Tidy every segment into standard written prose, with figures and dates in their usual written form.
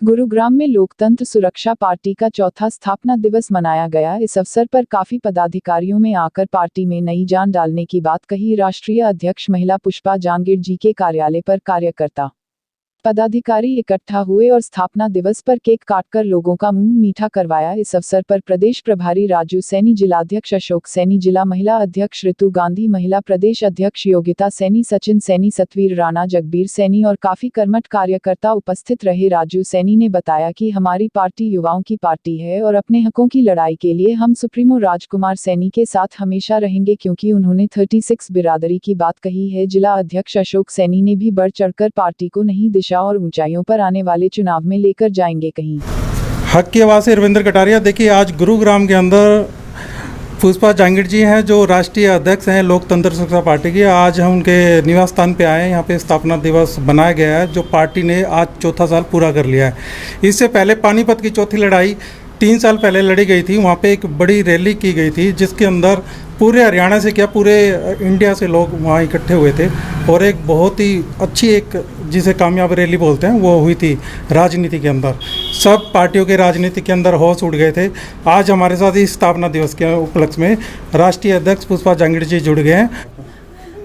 गुरुग्राम में लोकतंत्र सुरक्षा पार्टी का चौथा स्थापना दिवस मनाया गया। इस अवसर पर काफी पदाधिकारियों में आकर पार्टी में नई जान डालने की बात कही। राष्ट्रीय अध्यक्ष महिला पुष्पा जांगिड़ जी के कार्यालय पर कार्यकर्ता पदाधिकारी इकट्ठा हुए और स्थापना दिवस पर केक काटकर लोगों का मुंह मीठा करवाया। इस अवसर पर प्रदेश प्रभारी राजू सैनी, जिलाध्यक्ष अशोक सैनी, जिला महिला अध्यक्ष ऋतु गांधी, महिला प्रदेश अध्यक्ष योगिता सैनी, सचिन सैनी, सतवीर राणा, जगबीर सैनी और काफी कर्मठ कार्यकर्ता उपस्थित रहे। राजू सैनी ने बताया कि हमारी पार्टी युवाओं की पार्टी है और अपने हकों की लड़ाई के लिए हम सुप्रीमो राजकुमार सैनी के साथ हमेशा रहेंगे, क्योंकि उन्होंने 36 बिरादरी की बात कही है। जिला अध्यक्ष अशोक सैनी ने भी बढ़ चढ़कर पार्टी को नई दिशा और ऊंचाइयों पर आने वाले चुनाव में लेकर जाएंगे। कहीं हक की आवाज़ से रविंद्र कटारिया। देखिए, आज गुरुग्राम के अंदर पुष्पा जांगिड़ जी हैं जो राष्ट्रीय अध्यक्ष हैं लोकतंत्र सुरक्षा पार्टी की। आज हम उनके निवास स्थान पे आए हैं। यहाँ पे स्थापना दिवस बनाया गया है जो पार्टी ने आज चौथा साल पूरा कर लिया है। इससे पहले पानीपत की चौथी लड़ाई 3 साल पहले लड़ी गई थी। वहाँ पे एक बड़ी रैली की गई थी जिसके अंदर पूरे हरियाणा से क्या पूरे इंडिया से लोग वहाँ इकट्ठे हुए थे और एक बहुत ही अच्छी एक जिसे कामयाब रैली बोलते हैं वो हुई थी। राजनीति के अंदर सब पार्टियों के राजनीति के अंदर होश उड़ गए थे। आज हमारे साथ इस स्थापना दिवस के उपलक्ष्य में राष्ट्रीय अध्यक्ष पुष्पा जांगिड़ जी जुड़ गए हैं।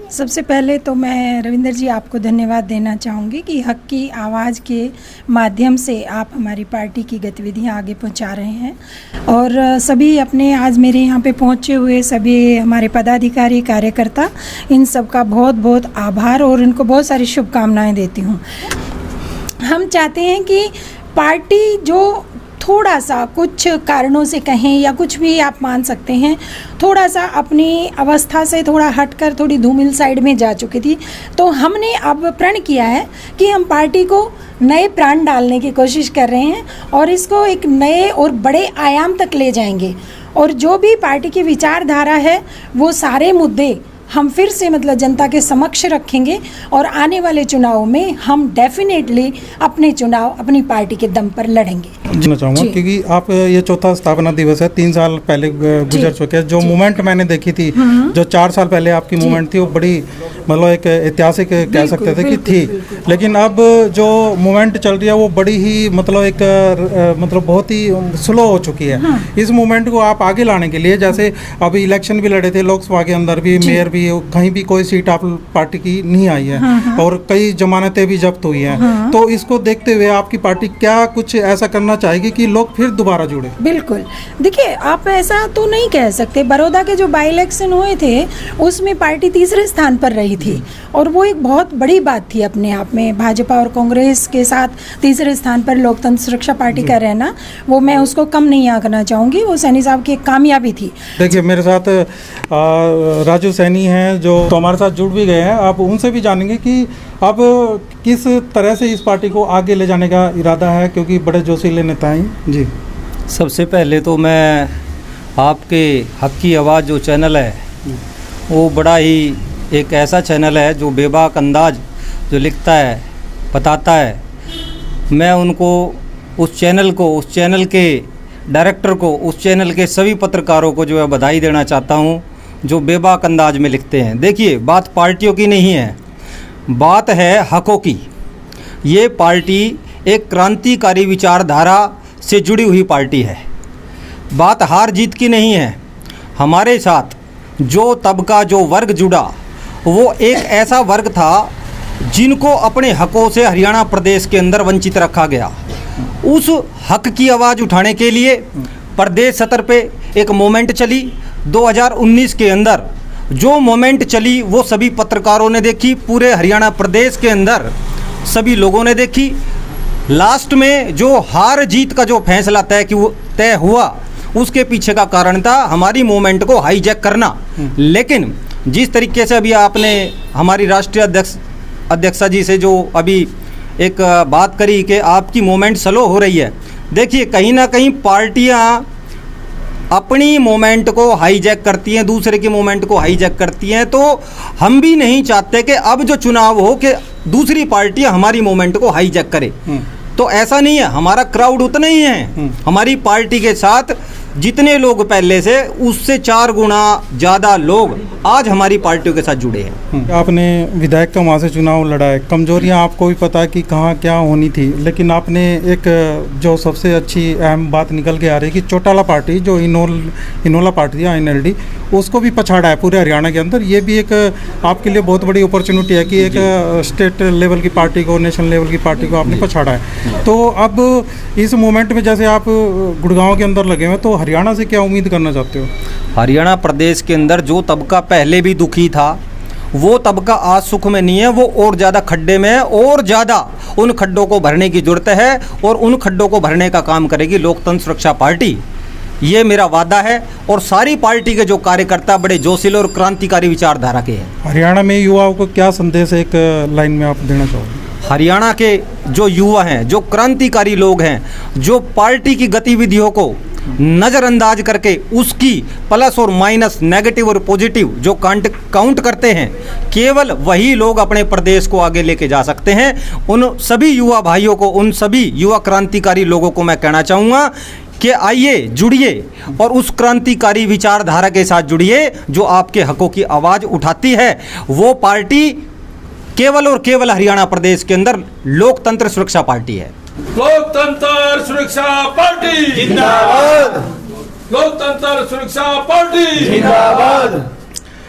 सबसे पहले तो मैं रविंद्र जी आपको धन्यवाद देना चाहूँगी कि हक की आवाज़ के माध्यम से आप हमारी पार्टी की गतिविधियाँ आगे पहुँचा रहे हैं और सभी अपने आज मेरे यहाँ पे पहुँचे हुए सभी हमारे पदाधिकारी कार्यकर्ता, इन सब का बहुत बहुत आभार और इनको बहुत सारी शुभकामनाएं देती हूँ। हम चाहते हैं कि पार्टी जो थोड़ा सा कुछ कारणों से कहें या कुछ भी आप मान सकते हैं, थोड़ा सा अपनी अवस्था से थोड़ा हटकर थोड़ी धूमिल साइड में जा चुकी थी, तो हमने अब प्रण किया है कि हम पार्टी को नए प्राण डालने की कोशिश कर रहे हैं और इसको एक नए और बड़े आयाम तक ले जाएंगे। और जो भी पार्टी की विचारधारा है वो सारे मुद्दे हम फिर से मतलब जनता के समक्ष रखेंगे और आने वाले चुनाव में हम डेफिनेटली अपने चुनाव अपनी पार्टी के दम पर लड़ेंगे। जानना चाहूँगा क्योंकि आप ये चौथा स्थापना दिवस है, 3 साल पहले गुजर चुके हैं। जो मूवमेंट मैंने देखी थी, जो 4 साल पहले आपकी मूवमेंट थी, वो बड़ी मतलब एक ऐतिहासिक कह सकते थे कि थी। लेकिन अब जो मूवमेंट चल रही है वो बड़ी ही मतलब एक मतलब बहुत ही स्लो हो चुकी है। इस मूवमेंट को आप आगे लाने के लिए, जैसे अभी इलेक्शन भी लड़े थे लोकसभा के अंदर भी, मेयर भी, कहीं भी कोई सीट आप पार्टी की नहीं आई है और कई जमानतें भी जब्त हुई हैं। तो इसको देखते हुए आपकी पार्टी क्या कुछ ऐसा करना चाहेगी कि लोग फिर दोबारा जुड़े? बिल्कुल, देखिए आप ऐसा तो नहीं कह सकते। बड़ौदा के जो बाई इलेक्शन हुए थे उसमें पार्टी तीसरे स्थान पर रही थी और वो एक बहुत बड़ी बात थी अपने आप में। भाजपा और कांग्रेस के साथ तीसरे स्थान पर लोकतंत्र सुरक्षा पार्टी का रहना, वो मैं उसको कम नहीं आंकना चाहूँगी। वो सैनी साहब की एक कामयाबी थी। देखिए, मेरे साथ राजू सैनी हैं जो तो हमारे साथ जुड़ भी गए हैं। आप उनसे भी जानेंगे कि अब किस तरह से इस पार्टी को आगे ले जाने का इरादा है, क्योंकि बड़े जोशीले नेता हैं जी। सबसे पहले तो मैं आपके हक की आवाज़ जो चैनल है वो बड़ा ही एक ऐसा चैनल है जो बेबाक अंदाज जो लिखता है, बताता है। मैं उनको उस चैनल को, उस चैनल के डायरेक्टर को, उस चैनल के सभी पत्रकारों को जो है बधाई देना चाहता हूँ जो बेबाक अंदाज में लिखते हैं। देखिए, बात पार्टियों की नहीं है, बात है हकों की। ये पार्टी एक क्रांतिकारी विचारधारा से जुड़ी हुई पार्टी है। बात हार जीत की नहीं है। हमारे साथ जो तबका, जो वर्ग जुड़ा, वो एक ऐसा वर्ग था जिनको अपने हकों से हरियाणा प्रदेश के अंदर वंचित रखा गया। उस हक की आवाज़ उठाने के लिए प्रदेश स्तर पे एक मूवमेंट चली 2019 के अंदर। जो मूवमेंट चली वो सभी पत्रकारों ने देखी, पूरे हरियाणा प्रदेश के अंदर सभी लोगों ने देखी। लास्ट में जो हार जीत का जो फैसला तय हुआ उसके पीछे का कारण था हमारी मूवमेंट को हाईजैक करना। लेकिन जिस तरीके से अभी आपने हमारी राष्ट्रीय अध्यक्षा जी से जो अभी एक बात करी कि आपकी मूवमेंट स्लो हो रही है, देखिए कहीं ना कहीं पार्टियां अपनी मूवमेंट को हाईजैक करती हैं, दूसरे की मूवमेंट को हाईजैक करती हैं। तो हम भी नहीं चाहते कि अब जो चुनाव हो कि दूसरी पार्टियां हमारी मूवमेंट को हाईजैक करे। तो ऐसा नहीं है, हमारा क्राउड उतना ही है। हमारी पार्टी के साथ जितने लोग पहले से उससे 4 गुना ज़्यादा लोग आज हमारी पार्टियों के साथ जुड़े हैं। आपने विधायक का वहाँ से चुनाव लड़ा है, कमजोरियाँ आपको भी पता है कि कहाँ क्या होनी थी, लेकिन आपने एक जो सबसे अच्छी अहम बात निकल के आ रही है कि चौटाला पार्टी जो इनोला पार्टी है INLD, उसको भी पछाड़ा है पूरे हरियाणा के अंदर। ये भी एक आपके लिए बहुत बड़ी अपॉर्चुनिटी है कि एक स्टेट लेवल की पार्टी को, नेशनल लेवल की पार्टी को आपने पछाड़ा है। तो अब इस मोमेंट में जैसे आप गुड़गांव के अंदर लगे हुए, तो हरियाणा से क्या उम्मीद करना चाहते हो? हरियाणा प्रदेश के अंदर जो तबका पहले भी दुखी था, वो तबका आज सुख में नहीं है, वो और ज़्यादा खड्डे में है, और ज़्यादा उन खड्डों को भरने की जरूरत है, और उन खड्डों को भरने का काम करेगी लोकतंत्र सुरक्षा पार्टी। ये मेरा वादा है, और सारी पार्टी के जो कार्यकर्ता बड़े जोशीले और क्रांतिकारी विचारधारा के हैं। हरियाणा में युवाओं को क्या संदेश एक लाइन में आप देना चाहोगे? हरियाणा के जो युवा हैं, जो क्रांतिकारी लोग हैं, जो पार्टी की गतिविधियों को नज़रअंदाज करके उसकी प्लस और माइनस, नेगेटिव और पॉजिटिव जो काउंट करते हैं, केवल वही लोग अपने प्रदेश को आगे लेके जा सकते हैं। उन सभी युवा भाइयों को, उन सभी युवा क्रांतिकारी लोगों को मैं कहना चाहूँगा कि आइए, जुड़िए और उस क्रांतिकारी विचारधारा के साथ जुड़िए जो आपके हकों की आवाज़ उठाती है। वो पार्टी केवल और केवल हरियाणा प्रदेश के अंदर लोकतंत्र सुरक्षा पार्टी है। लोकतंत्र सुरक्षा पार्टी जिंदाबाद। लोकतंत्र सुरक्षा पार्टी जिंदाबाद।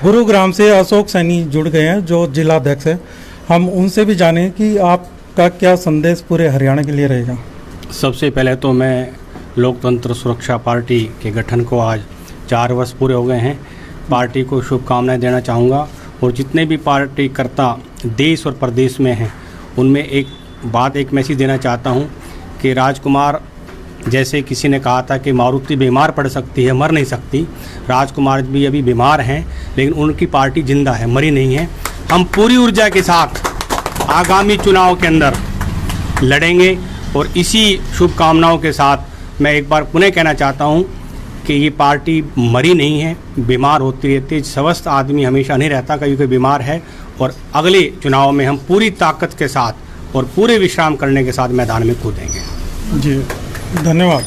गुरुग्राम से अशोक सैनी जुड़ गए हैं जो जिलाध्यक्ष है। हम उनसे भी जानें कि आपका क्या संदेश पूरे हरियाणा के लिए रहेगा। सबसे पहले तो मैं लोकतंत्र सुरक्षा पार्टी के गठन को आज 4 वर्ष पूरे हो गए हैं। पार्टी को शुभकामनाएं देना चाहूँगा, और जितने भी पार्टी कर्ता देश और प्रदेश में हैं उनमें एक मैसेज देना चाहता हूं कि राजकुमार, जैसे किसी ने कहा था कि मारुति बीमार पड़ सकती है, मर नहीं सकती, राजकुमार भी अभी बीमार हैं, लेकिन उनकी पार्टी जिंदा है, मरी नहीं है। हम पूरी ऊर्जा के साथ आगामी चुनाव के अंदर लड़ेंगे, और इसी शुभकामनाओं के साथ मैं एक बार पुनः कहना चाहता हूं कि ये पार्टी मरी नहीं है, बीमार होती रहती है। स्वस्थ आदमी हमेशा नहीं रहता, कभी कोई बीमार है, और अगले चुनाव में हम पूरी ताकत के साथ और पूरे विश्राम करने के साथ मैदान में कूदेंगे। जी, धन्यवाद।